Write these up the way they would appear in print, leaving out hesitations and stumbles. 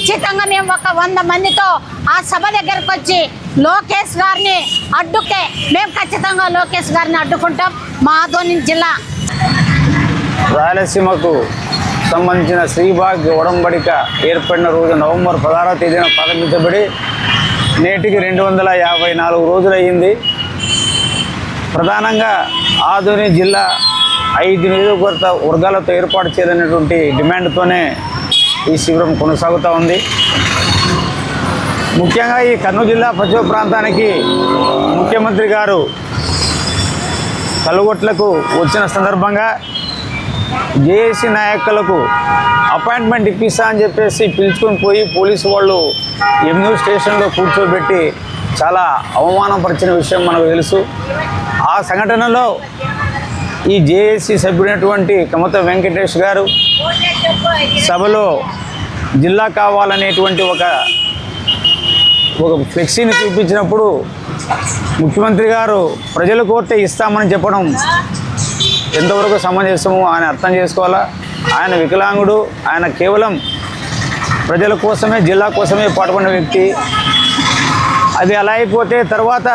ఖచ్చితంగా మేము ఒక 100 మందితో ఆ సభ దగ్గరకు వచ్చి లోకేష్ గారిని అడ్డుకే మేము ఖచ్చితంగా లోకేష్ గారిని అడ్డుకుంటాం. మా ఆదోని జిల్లా రాయలసీమకు సంబంధించిన శ్రీభాగ్య ఒడంబడిక ఏర్పడిన రోజు నవంబర్ 16వ తేదీన ప్రారంభించబడి నేటికి 254 రోజులయ్యింది. ప్రధానంగా ఆదోని జిల్లా 5 నియోజకవర్గాలతో ఏర్పాటు చేయాలనేటువంటి డిమాండ్తోనే ఈ శిబిరం కొనసాగుతూ ఉంది. ముఖ్యంగా ఈ కర్నూలు జిల్లా పశ్చిమ ప్రాంతానికి ముఖ్యమంత్రి గారు కలుగొట్లకు వచ్చిన సందర్భంగా జేఏసీ నాయకులకు అపాయింట్మెంట్ ఇప్పిస్తా అని చెప్పేసి పిలుచుకొని పోయి పోలీసు వాళ్ళు ఎమ్నూ స్టేషన్లో కూర్చోబెట్టి చాలా అవమానపరిచిన విషయం మనకు తెలుసు. ఆ సంఘటనలో ఈ జేఏసీ సభ్యుడైనటువంటి కమత వెంకటేష్ గారు సభలో జిల్లా కావాలనేటువంటి ఒక ఫ్లెక్సీని చూపించినప్పుడు ముఖ్యమంత్రి గారు ప్రజల కోరితే ఇస్తామని చెప్పడం ఎంతవరకు సమంజసము ఆయన అర్థం చేసుకోవాలా. ఆయన వికలాంగుడు, ఆయన కేవలం ప్రజల కోసమే జిల్లా కోసమే పాటుపడిన వ్యక్తి. అది అలా అయిపోతే తర్వాత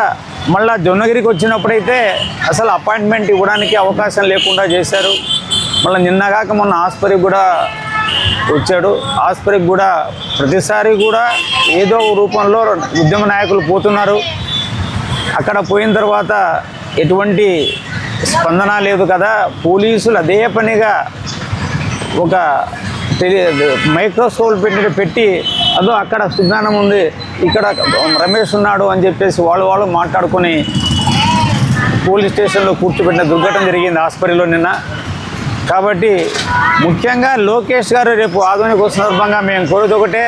మళ్ళా జొన్నగిరికి వచ్చినప్పుడైతే అసలు అపాయింట్మెంట్ ఇవ్వడానికి అవకాశం లేకుండా చేశారు. మళ్ళీ నిన్నగాక మొన్న ఆస్పత్రికి కూడా వచ్చాడు. ఆస్పత్రికి కూడా ప్రతిసారి కూడా ఏదో రూపంలో ఉద్యమ నాయకులు పోతున్నారు. అక్కడ పోయిన తర్వాత ఎటువంటి స్పందన లేదు కదా. పోలీసులు అదే పనిగా ఒక మైక్రోస్కోప్ పెట్టి అదో అక్కడ సుజ్ఞానం ఉంది, ఇక్కడ రమేష్ ఉన్నాడు అని చెప్పేసి వాళ్ళు మాట్లాడుకొని పోలీస్ స్టేషన్లో కూర్చోబెట్టిన దుర్ఘటన జరిగింది ఆస్పత్రిలో నిన్న. కాబట్టి ముఖ్యంగా లోకేష్ గారు రేపు ఆదోనికి వచ్చిన సందర్భంగా మేము కోరేది ఒకటే,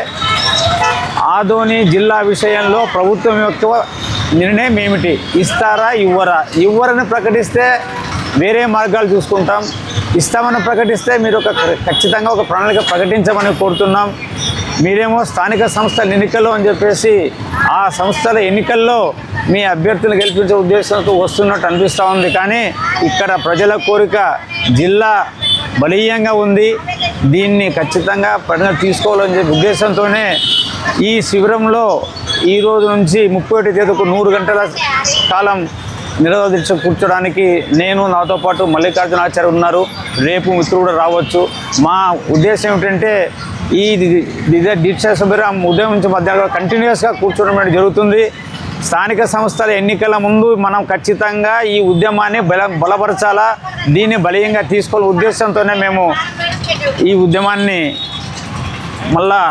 ఆదోని జిల్లా విషయంలో ప్రభుత్వం యొక్క నిర్ణయం ఏమిటి, ఇస్తారా ఇవ్వరని ప్రకటిస్తే వేరే మార్గాలు చూసుకుంటాం. ఇస్తామని ప్రకటిస్తే మీరు ఖచ్చితంగా ఒక ప్రణాళిక ప్రకటించమని కోరుతున్నాం. మీరేమో స్థానిక సంస్థల ఎన్నికల్లో అని చెప్పేసి ఆ సంస్థల ఎన్నికల్లో మీ అభ్యర్థులను గెలిపించే ఉద్దేశంతో వస్తున్నట్టు అనిపిస్తూ ఉంది. కానీ ఇక్కడ ప్రజల కోరిక జిల్లా బలీయంగా ఉంది. దీన్ని ఖచ్చితంగా ప్రజలు తీసుకోవాలని చెప్పే ఉద్దేశంతోనే ఈ శిబిరంలో ఈ రోజు నుంచి 31 తేదీకు 100 గంటల కాలం నిరవధి దీక్ష కూర్చోడానికి నేను, నాతో పాటు మల్లికార్జునాచార్య ఉన్నారు. రేపు మిత్రులు కూడా రావచ్చు. మా ఉద్దేశం ఏమిటంటే ఈ దీక్ష శిబిరం ఉదయం నుంచి మధ్యాహ్నం కంటిన్యూస్గా కూర్చోవడం జరుగుతుంది. స్థానిక సంస్థల ఎన్నికల ముందు మనం ఖచ్చితంగా ఈ ఉద్యమాన్ని బలపరచాలా, దీన్ని బలీయంగా తీసుకోవాల ఉద్దేశంతోనే మేము ఈ ఉద్యమాన్ని మళ్ళా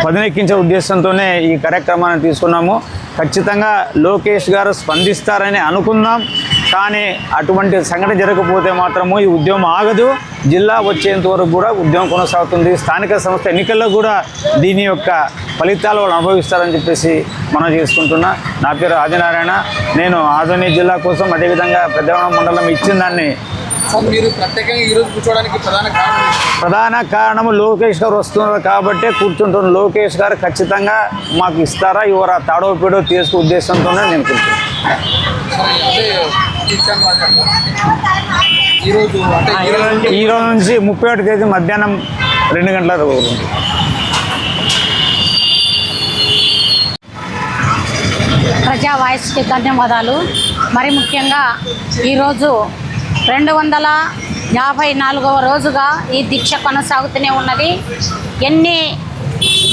పదునెక్కించే ఉద్దేశంతోనే ఈ కార్యక్రమాన్ని తీసుకున్నాము. ఖచ్చితంగా లోకేష్ గారు స్పందిస్తారని అనుకుందాం. కానీ అటువంటి సంఘటన జరగకపోతే మాత్రము ఈ ఉద్యమం ఆగదు. జిల్లా వచ్చేంత వరకు కూడా ఉద్యమం కొనసాగుతుంది. స్థానిక సంస్థ ఎన్నికల్లో కూడా దీని యొక్క ఫలితాలు వాళ్ళు అనుభవిస్తారని చెప్పేసి మనం చేసుకుంటున్నా. నా పేరు ఆదినారాయణ. నేను ఆదోని జిల్లా కోసం అదేవిధంగా పెద్దవరం మండలం ఇచ్చిన దాన్ని మీరు ప్రత్యేకంగా ఈరోజు కూర్చోవడానికి ప్రధాన కారణము లోకేష్ గారు వస్తున్నారు కాబట్టి కూర్చుంటున్నాను. లోకేష్ గారు ఖచ్చితంగా మాకు ఇస్తారా ఇవ్వరా తాడో పేడో తీసుకు ఉద్దేశంతోనే నేను కూర్చున్నాను. ఈ రోజు నుంచి 31 తేదీ మధ్యాహ్నం 2 గంటల వరకు. ప్రజా వాయిస్కి ధన్యవాదాలు. మరి ముఖ్యంగా ఈరోజు 254వ రోజుగా ఈ దీక్ష కొనసాగుతూనే ఉన్నది. ఎన్ని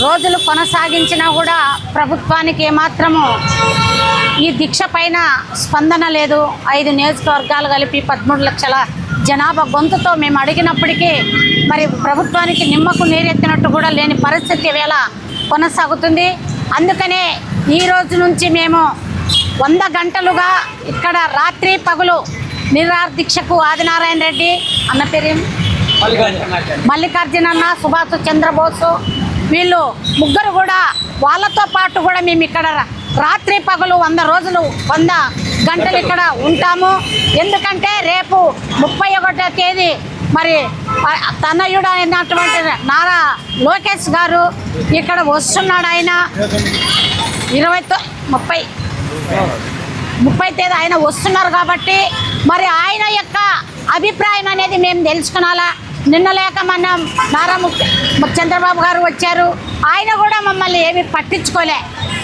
రోజులు కొనసాగించినా కూడా ప్రభుత్వానికి ఏమాత్రము ఈ దీక్ష పైన స్పందన లేదు. 5 నియోజకవర్గాలు కలిపి 13 లక్షల జనాభా గొంతుతో మేము అడిగినప్పటికీ మరి ప్రభుత్వానికి నిమ్మకు నీరెత్తినట్టు కూడా లేని పరిస్థితి వేళ కొనసాగుతుంది. అందుకనే ఈ రోజు నుంచి మేము 100 గంటలుగా ఇక్కడ రాత్రి పగలు నిరాహార దీక్షకు ఆదినారాయణ రెడ్డి అన్న పేరు మల్లికార్జున అన్న, సుభాష్ చంద్రబోసు వీళ్ళు ముగ్గురు కూడా వాళ్ళతో పాటు కూడా మేము ఇక్కడ రాత్రి పగలు 100 రోజులు 100 గంటలు ఇక్కడ ఉంటాము. ఎందుకంటే రేపు 31వ తేదీ మరి తనయుడు అయినటువంటి నారా లోకేష్ గారు ఇక్కడ వస్తున్నాడు. ఆయన 30 తేదీ ఆయన వస్తున్నారు కాబట్టి మరి ఆయన యొక్క అభిప్రాయం అనేది మేము తెలుసుకునాలా. నిన్న లేక మన చంద్రబాబు గారు వచ్చారు, ఆయన కూడా మమ్మల్ని ఏమి పట్టించుకోలే.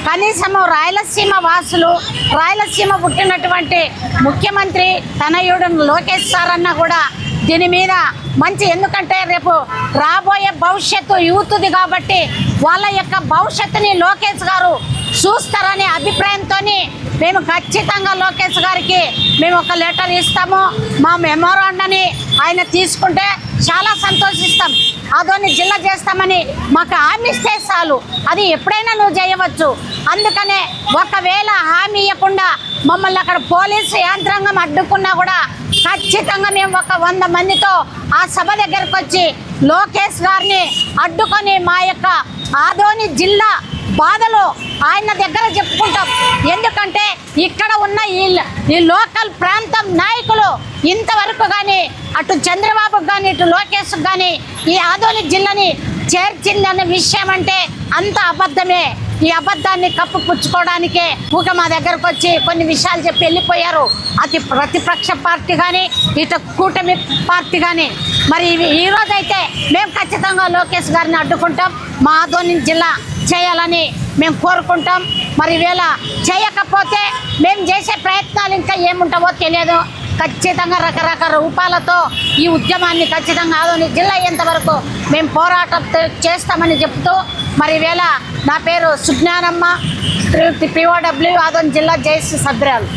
కనీసము రాయలసీమ వాసులు, రాయలసీమ పుట్టినటువంటి ముఖ్యమంత్రి తనయుడు లోకేష్ సార్ అన్న కూడా దీని మీద మంచి, ఎందుకంటే రేపు రాబోయే భవిష్యత్తు యూత్ది కాబట్టి వాళ్ళ యొక్క భవిష్యత్తుని లోకేష్ గారు చూస్తారనే అభిప్రాయంతో మేము ఖచ్చితంగా లోకేష్ గారికి మేము ఒక లెటర్ ఇస్తాము. మా మెమోరాండాన్ని ఆయన తీసుకుంటే చాలా సంతోషిస్తాం. ఆదోని జిల్లా చేస్తామని మాకు హామీ ఇస్తే చాలు, అది ఎప్పుడైనా నువ్వు చేయవచ్చు. అందుకనే ఒకవేళ హామీ ఇవ్వకుండా మమ్మల్ని అక్కడ పోలీసు యంత్రాంగం అడ్డుకున్నా కూడా ఖచ్చితంగా మేము ఒక 100 మందితో ఆ సభ దగ్గరకు వచ్చి లోకేష్ గారిని అడ్డుకొని మా యొక్క ఆదోని జిల్లా బాధలు ఆయన దగ్గర చెప్పుకుంటాం. ఎందుకంటే ఇక్కడ ఉన్న ఈ లోకల్ ప్రాంతం నాయకులు ఇంతవరకు కానీ అటు చంద్రబాబుకు కానీ ఇటు లోకేష్కి కానీ ఈ ఆదోని జిల్లాని చేర్చిందనే విషయం అంటే అంత అబద్ధమే. ఈ అబద్ధాన్ని కప్పుపుచ్చుకోవడానికే ఊక మా దగ్గరకు వచ్చి కొన్ని విషయాలు చెప్పి వెళ్ళిపోయారు. అతి ప్రతిపక్ష పార్టీ కానీ ఇటు కూటమి పార్టీ కానీ. మరి ఈరోజైతే మేము ఖచ్చితంగా లోకేష్ గారిని అడ్డుకుంటాం, మా ఆదోని జిల్లా చేయాలని మేము కోరుకుంటాం. మరి వేళ చేయకపోతే మేము చేసే ప్రయత్నాలు ఇంకా ఏముంటావో తెలియదు. ఖచ్చితంగా రకరకాల రూపాలతో ఈ ఉద్యమాన్ని ఖచ్చితంగా ఆదోని జిల్లా అయ్యేంత వరకు మేము పోరాటం చేస్తామని చెప్తూ, మరి వేళ నా పేరు సుజ్ఞానమ్మ, POW ఆదోని జిల్లా జేఏసీ సభ్యురాలు.